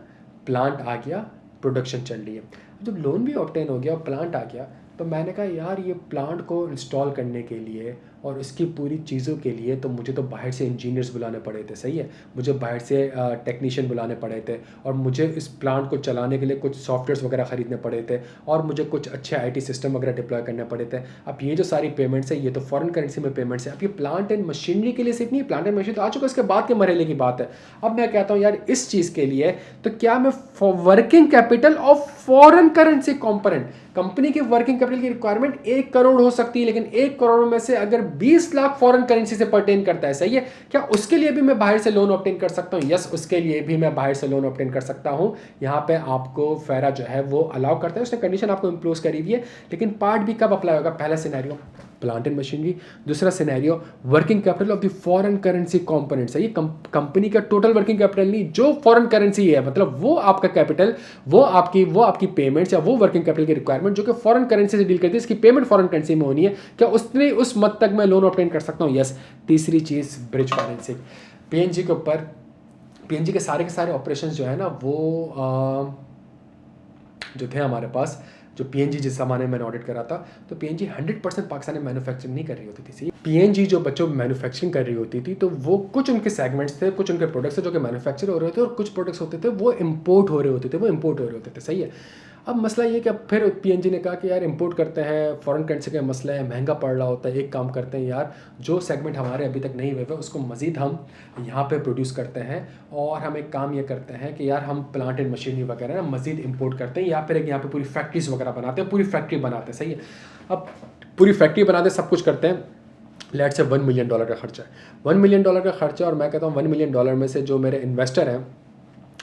प्लांट आ गया, प्रोडक्शन चल रही है। जब लोन भी ऑब्टेन हो गया और प्लांट आ गया, तो मैंने कहा यार ये प्लांट को इंस्टॉल करने के लिए और इसकी पूरी चीज़ों के लिए तो मुझे तो बाहर से इंजीनियर्स बुलाने पड़े थे, सही है, मुझे बाहर से टेक्नीशियन बुलाने पड़े थे, और मुझे इस प्लांट को चलाने के लिए कुछ सॉफ्टवेयर्स वगैरह ख़रीदने पड़े थे, और मुझे कुछ अच्छे आईटी सिस्टम वगैरह डिप्लॉय करने पड़े थे। अब ये जो सारी पेमेंट्स है ये तो फॉरेन करेंसी में पेमेंट्स है। अब ये प्लांट एंड मशीनरी के लिए सिर्फ नहीं, प्लांट एंड मशीनरी तो आ चुका, इसके बाद के मरहले की बात है। अब मैं कहता हूँ यार इस चीज़ के लिए तो क्या मैं working capital of foreign currency component, company की वर्किंग कैपिटल की रिक्वायरमेंट 1 करोड़ हो सकती है, लेकिन 1 करोड़ में से अगर 20 लाख फॉरेन करेंसी से परटेन करता है, सही है, क्या उसके लिए भी मैं बाहर से लोन ऑब्टेन कर सकता हूं? यस, उसके लिए भी मैं बाहर से लोन ऑब्टेन कर सकता हूं। यहां पे आपको फेरा जो है वो अलाउ करता है, उसने कंडीशन आपको इंप्लोज करी हुई है, लेकिन पार्ट भी कब अप्लाई होगा? पहला सिनेरियो प्लांट एंड मशीनरी, दूसरा scenario working capital of the foreign currency components है। ये कंपनी का टोटल वर्किंग कैपिटल नहीं, जो फॉरेन करेंसी है, मतलब वो आपका कैपिटल, वो आपकी पेमेंट्स या वो वर्किंग कैपिटल की रिक्वायरमेंट जो कि फॉरेन करेंसी से डील करती है, इसकी पेमेंट फॉरेन करेंसी में होनी है, क्या उसने उस मद तक मैं लोन ऑब्टेन कर सकता हूँ? यस। तीसरी चीज ब्रिज फाइनेंसिंग, पीएनजी के ऊपर, पीएनजी के सारे ऑपरेशंस जो है ना वो जो थे हमारे पास, जो पीएनजी जिस जमाने में मैंने ऑडिट करा था, तो पीएनजी 100% पाकिस्तान में मैन्युफैक्चरिंग नहीं कर रही होती थी। पीएनजी जो बच्चों मैन्युफैक्चरिंग कर रही होती थी, तो वो कुछ उनके सेगमेंट्स थे, कुछ उनके प्रोडक्ट्स थे जो कि मैन्युफैक्चर हो रहे थे, और कुछ प्रोडक्ट्स होते थे वो इंपोर्ट हो रहे होते थे, सही है। अब मसला ये कि अब फिर पीएनजी ने कहा कि यार इंपोर्ट करते हैं, फॉरेन करेंसी का मसला है, महंगा पड़ रहा होता है, एक काम करते हैं यार, जो सेगमेंट हमारे अभी तक नहीं हुए हुए उसको मज़ीद हम यहाँ पे प्रोड्यूस करते हैं, और हम एक काम ये करते हैं कि यार हम प्लांट एंड मशीनरी वगैरह ना मज़ीद इंपोर्ट करते हैं, या फिर यहाँ पे पूरी फैक्ट्रीज वगैरह बनाते हैं, पूरी फैक्ट्री बनाते हैं, सही है। अब पूरी फैक्ट्री बनाते सब कुछ करते हैं, लेट से $1 मिलियन का खर्चा है, $1 मिलियन का खर्चा, और मैं कहता हूँ $1 मिलियन में से जो मेरे इन्वेस्टर हैं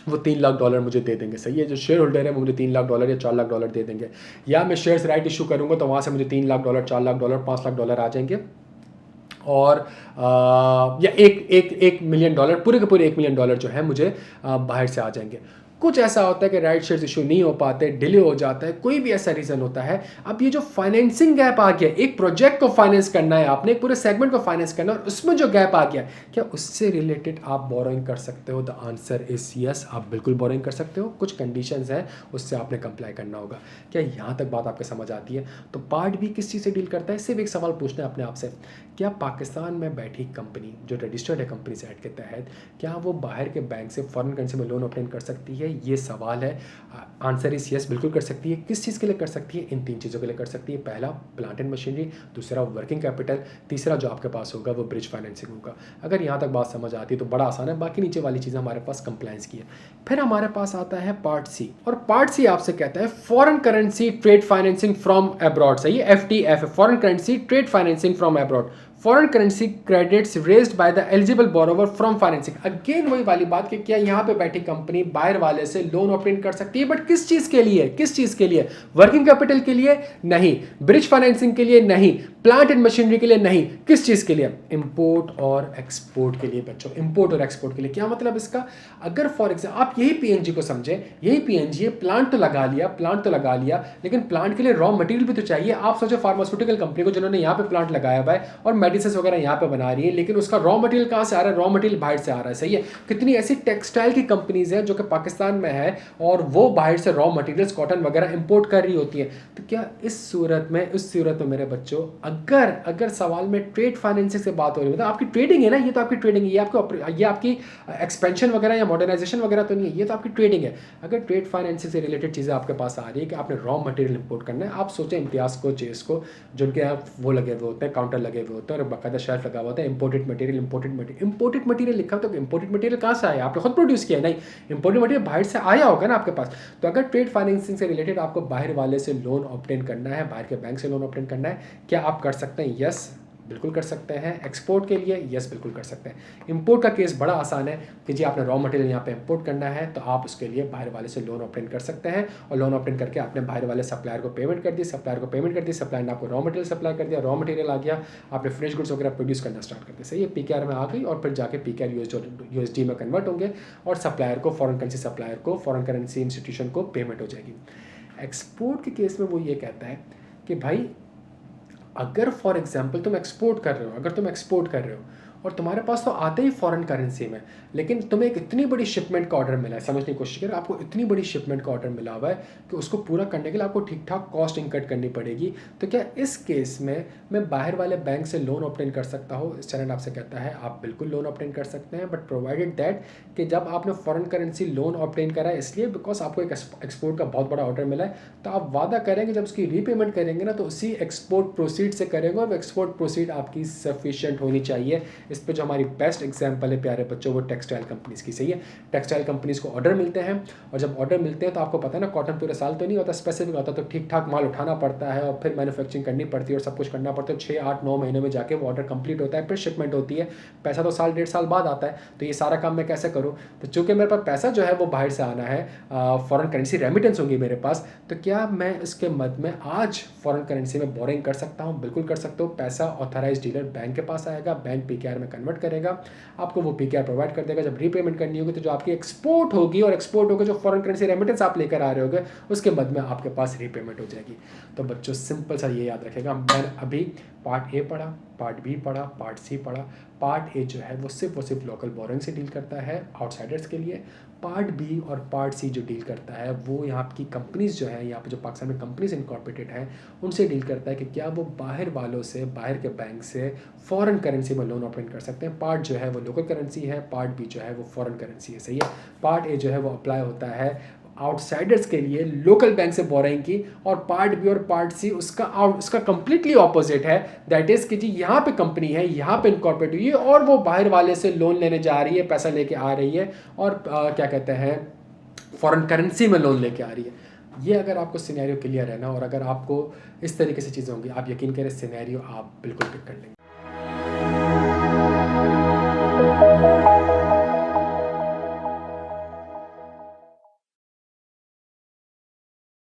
वो $3 लाख मुझे दे देंगे, सही है। जो शेयर होल्डर है वो मुझे $3 लाख या $4 लाख दे देंगे, या मैं शेयर्स राइट इशू करूँगा तो वहाँ से मुझे $3 लाख, $4 लाख, $5 लाख आ जाएंगे, और या एक मिलियन डॉलर, पूरे के पूरे $1 मिलियन जो है मुझे बाहर से आ जाएंगे। कुछ ऐसा होता है कि राइट शेयर्स इशू नहीं हो पाते, डिले हो जाता है, कोई भी ऐसा रीज़न होता है। अब ये जो फाइनेंसिंग गैप आ गया, एक प्रोजेक्ट को फाइनेंस करना है आपने, एक पूरे सेगमेंट को फाइनेंस करना है, और उसमें जो गैप आ गया, क्या उससे रिलेटेड आप बोरोइंग कर सकते हो? द आंसर इज यस, आप बिल्कुल बोरोइंग कर सकते हो। कुछ कंडीशंस हैं, उससे आपने कंप्लाई करना होगा। क्या यहाँ तक बात आपको समझ आती है? तो पार्ट भी किस चीज़ से डील करता है? सिर्फ एक सवाल पूछना है अपने आप से, क्या पाकिस्तान में बैठी कंपनी जो रजिस्टर्ड है कंपनीज एक्ट के तहत, क्या वो बाहर के बैंक से फॉरेन करेंसी में लोन ऑब्टेन कर सकती है? ये सवाल है। आंसर इज यस, बिल्कुल कर सकती है। किस चीज़ के लिए कर सकती है? इन 3 चीज़ों के लिए कर सकती है। पहला प्लांट एंड मशीनरी, दूसरा वर्किंग कैपिटल, तीसरा जो आपके पास होगा वो ब्रिज फाइनेंसिंग होगा। अगर यहाँ तक बात समझ आती है तो बड़ा आसान है, बाकी नीचे वाली चीज़ें हमारे पास कंप्लायंस की है। फिर हमारे पास आता है पार्ट सी, और पार्ट सी आपसे कहता है foreign currency trade financing from abroad, सही है, FTF, foreign currency trade financing from abroad, foreign currency credits raised by the eligible borrower from financing. Again वही वाली बात कि क्या यहाँ पे बैठी कंपनी बाहर वाले से लोन ऑब्टेन कर सकती है, बट किस चीज़ के लिए? किस चीज़ के लिए? वर्किंग कैपिटल के लिए नहीं, ब्रिज फाइनेंसिंग के लिए नहीं, प्लांट एंड मशीनरी के लिए नहीं, किस चीज़ के लिए? इंपोर्ट और एक्सपोर्ट के लिए बच्चों, इंपोर्ट और एक्सपोर्ट के लिए। क्या मतलब इसका? अगर फॉर एग्जाम्पल आप यही पीएनजी को समझे, यही पीएनजी प्लांट तो लगा लिया, लेकिन प्लांट के लिए रॉ मटेरियल भी तो चाहिए। आप सोचो फार्मास्यूटिकल कंपनी को जिन्होंने यहाँ पे प्लांट लगाया हुआ है और मेडिसिन वगैरह यहाँ पे बना रही है, लेकिन उसका रॉ मटेरियल कहाँ से आ रहा है? रॉ मटेरियल बाहर से आ रहा है, सही है। कितनी ऐसी टेक्सटाइल की कंपनीज हैं जो कि पाकिस्तान में है और वो बाहर से रॉ मटेरियल्स कॉटन वगैरह इंपोर्ट कर रही होती है। तो क्या इस सूरत में मेरे बच्चों, अगर सवाल में ट्रेड फाइनेंसिंग से बात हो रही है, मतलब आपकी ट्रेडिंग है ना, ये तो आपकी ट्रेडिंग है, ये आपकी एक्सपेंशन वगैरह या मॉडर्नाइजेशन वगैरह तो नहीं है, ये तो आपकी ट्रेडिंग है। अगर ट्रेड फाइनेंसिंग से रिलेटेड चीज़ें आपके पास आ रही है कि आपने रॉ मटेरियल इंपोर्ट करना है, आप सोचें इम्तियाज़ को, चेस को, जिनके यहाँ वो लगे हुए होते हैं, काउंटर लगे हुए होते हैं और बाकायदा शेल्फ लगा हुआ होता है, इंपोर्टेड मटेरियल लिखा होता है। इंपोर्टेड मटेरियल कहाँ से आया? आपने खुद प्रोड्यूस किया? नहीं, इंपोर्टेड मटेरियल बाहर से आया होगा ना आपके पास। तो अगर ट्रेड फाइनेंसिंग से रिलेटेड आपको बाहर वाले से लोन ऑब्टेन करना है, बाहर के बैंक से लोन ऑब्टेन करना है, क्या आप कर सकते हैं? यस, बिल्कुल कर सकते हैं। एक्सपोर्ट के लिए यस, बिल्कुल कर सकते हैं। इंपोर्ट का केस बड़ा आसान है कि जी आपने रॉ मटेरियल यहाँ पे इंपोर्ट करना है, तो आप उसके लिए बाहर वाले से लोन ऑब्टेन कर सकते हैं, और लोन ऑब्टेन करके आपने बाहर वाले सप्लायर को पेमेंट कर दी, सप्लायर ने आपको रॉ मटेरियल सप्लाई कर दिया, रॉ मटेरियल आ गया, आपने फिनिश गुड्स वगैरह प्रोड्यूस करना स्टार्ट कर दिया, सही है। पीकेआर में आ गई और फिर जाके पीकेआर यूएसडी में कन्वर्ट होंगे और सप्लायर को, फॉरेन करेंसी इंस्टीट्यूशन को पेमेंट हो जाएगी। एक्सपोर्ट के केस में वो ये कहता है कि भाई अगर फॉर एग्जाम्पल तुम एक्सपोर्ट कर रहे हो और तुम्हारे पास तो आते ही फॉरेन करेंसी में, लेकिन तुम्हें एक इतनी बड़ी शिपमेंट का ऑर्डर मिला है, समझने की कोशिश करें, आपको इतनी बड़ी शिपमेंट का ऑर्डर मिला हुआ है कि उसको पूरा करने के लिए आपको ठीक ठाक कॉस्ट इनकट करनी पड़ेगी। तो क्या इस केस में मैं बाहर वाले बैंक से लोन ऑब्टेन कर सकता हूँ? इस चैनल आपसे कहता है आप बिल्कुल लोन ऑब्टेन कर सकते हैं, बट प्रोवाइडेड दैट कि जब आपने फॉरेन करेंसी लोन ऑब्टेन करा है इसलिए बिकॉज आपको एक एक्सपोर्ट का बहुत बड़ा ऑर्डर मिला है, तो आप वादा करेंगे जब उसकी रीपेमेंट करेंगे ना तो उसी एक्सपोर्ट प्रोसीड से करेंगे, और एक्सपोर्ट प्रोसीड आपकी सफिशिएंट होनी चाहिए। इस पे जो हमारी बेस्ट एग्जांपल है प्यारे बच्चों वो टेक्सटाइल कंपनीज की, सही है। टेक्सटाइल कंपनीज को ऑर्डर मिलते हैं, और जब ऑर्डर मिलते हैं तो आपको पता है ना कॉटन पूरे साल तो नहीं होता, स्पेसिफिक होता, तो ठीक ठाक माल उठाना पड़ता है और फिर मैन्युफैक्चरिंग करनी पड़ती है और सब कुछ करना पड़ता है। 6-8-9 महीने में जाके वो ऑर्डर कंप्लीट होता है, फिर शिपमेंट होती है, पैसा तो साल 1.5 साल बाद आता है। तो ये सारा काम मैं कैसे करूँ? तो चूंकि मेरे पास पैसा जो है वो बाहर से आना है, फॉरेन करेंसी रेमिटेंस होगी मेरे पास, तो क्या मैं इसके मद में आज फॉरेन करेंसी में बोरिंग कर सकता हूँ? बिल्कुल कर सकता हूँ। पैसा ऑथराइज डीलर बैंक के पास आएगा, बैंक पीकेआर में कन्वर्ट करेगा, आपको वो पीकेआर प्रोवाइड कर देगा। जब रीपेमेंट करनी होगी तो जो आपकी एक्सपोर्ट होगी और एक्सपोर्ट होकर जो फॉरेन करेंसी रेमिटेंस आप लेकर आ रहे होगे उसके मद में आपके पास रीपेमेंट हो जाएगी। तो बच्चों सिंपल सा ये याद रखेगा, मैंने अभी पार्ट ए पढ़ा, पार्ट बी पढ़ा, पार्ट सी पढ़ा। पार्ट ए जो है वो सिर्फ लोकल बोरिंग से डील करता है आउटसाइडर्स के लिए। पार्ट बी और पार्ट सी जो डील करता है वो यहाँ की कंपनीज जो है, यहाँ पे जो पाकिस्तान में कंपनीज इनकॉर्पोरेटेड हैं उनसे डील करता है कि क्या वो बाहर वालों से, बाहर के बैंक से फॉरेन करेंसी में लोन ऑपरेट कर सकते हैं। पार्ट जो है वो लोकल करेंसी है, पार्ट बी जो है वो फॉरेन करेंसी है, सही है। पार्ट ए जो है वो अप्लाई होता है आउटसाइडर्स के लिए लोकल बैंक से बोरिंग की, और पार्ट बी और पार्ट सी उसका कंप्लीटली ऑपोजिट है। दैट इज कि जी यहाँ पे कंपनी है, यहाँ पे इनकॉर्पोरेट हुई है और वो बाहर वाले से लोन लेने जा रही है, पैसा लेके आ रही है, और क्या कहते हैं फॉरेन करेंसी में लोन लेके आ रही है। ये अगर आपको सिनेरियो क्लियर है ना, और अगर आपको इस तरीके से चीज़ें होंगी, आप यकीन करें सिनेरियो आप बिल्कुल पिक कर लेंगे।